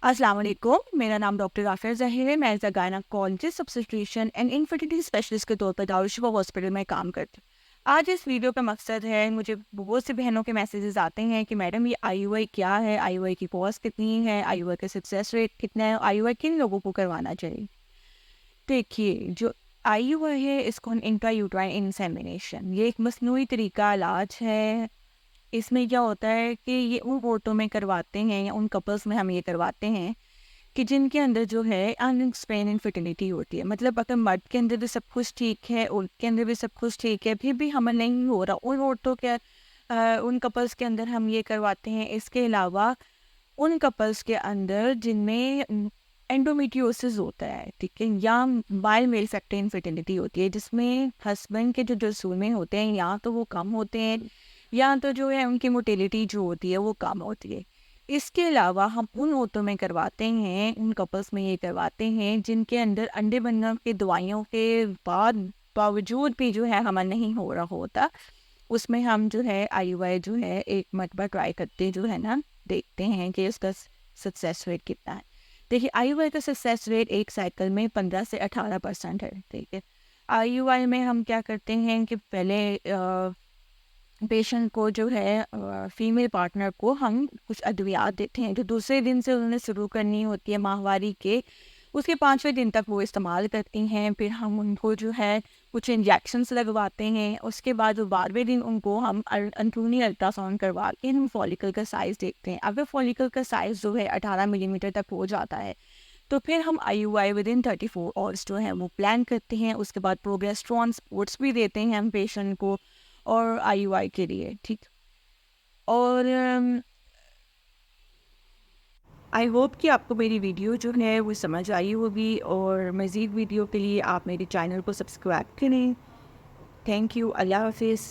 अस्सलाम वालेकुम, मेरा नाम डॉक्टर राफिया ज़हीर है। मैं as a gynaecologist obstetrician and infertility specialist के तौर पर दारुल-शिफ़ा हॉस्पिटल में काम करती हूँ। आज इस वीडियो का मकसद है, मुझे बहुत सी बहनों के मैसेजेस आते हैं कि मैडम ये आईयूआई क्या है, आईयूआई की कॉस्ट कितनी है, आईयूआई का सक्सेस रेट कितना है, आईयूआई किन लोगों को करवाना चाहिए। देखिए, जो आईयूआई है इसको हम इंट्रायूट्राइन इंसेमिनेशन, ये एक मसनूई तरीका इलाज है। इसमें क्या होता है कि ये उन औरतों में करवाते हैं या उन कपल्स में हम ये करवाते हैं कि जिनके अंदर जो है अनएक्सप्लेन इनफर्टिलिटी होती है। मतलब अगर मर्द के अंदर भी सब कुछ ठीक है, औरत के अंदर भी सब कुछ ठीक है, फिर भी हमल नहीं हो रहा, उन औरतों के उन कपल्स के अंदर हम ये करवाते हैं। इसके अलावा उन कपल्स के अंदर जिनमें एंडोमेट्रियोसिस होता है, ठीक है, या बाइल मेल फैक्टर इनफर्टिलिटी होती है, जिसमें हस्बैंड के जो जसूमे होते हैं या तो वो कम होते हैं या तो जो है उनकी मोटिलिटी जो होती है वो कम होती है। इसके अलावा हम उन औरतों में करवाते हैं, उन कपल्स में ये करवाते हैं जिनके अंदर अंडे बनने की दवाइयों के बाद बावजूद भी जो है हमल नहीं हो रहा होता। उसमें हम जो है आईयूआई जो है एक मरतबा ट्राई करते जो है ना, देखते हैं कि उसका सक्सेस रेट कितना है। देखिए, आईयूआई का सक्सेस रेट एक साइकिल में 15 से 18% है, ठीक है। आईयूआई में हम क्या करते हैं कि पहले पेशेंट को जो है फीमेल पार्टनर को हम कुछ अद्वियात देते हैं जो दूसरे दिन से उन्होंने शुरू करनी होती है माहवारी के, उसके 5वें दिन तक वो इस्तेमाल करती हैं। फिर हम उनको जो है कुछ इंजेक्शन्स लगवाते हैं। उसके बाद जो 12वें दिन उनको हम अंदरूनी अल्ट्रासाउंड करवा के हम फॉलिकल का साइज़ देखते हैं। अगर फॉलिकल का साइज़ जो है 18 मिलीमीटर तक हो जाता है तो फिर हम आईयूआई विद इन 34 आवर्स जो है वो प्लान करते हैं। उसके बाद प्रोगेस्ट्रॉन स्पोर्ट्स भी देते हैं हम पेशेंट को और आईयूआई के लिए, ठीक। और आई होप कि आपको मेरी वीडियो जो है वो समझ आई होगी, और मज़ीद वीडियो के लिए आप मेरे चैनल को सब्सक्राइब करें। Thank you. अल्लाह हाफिज़।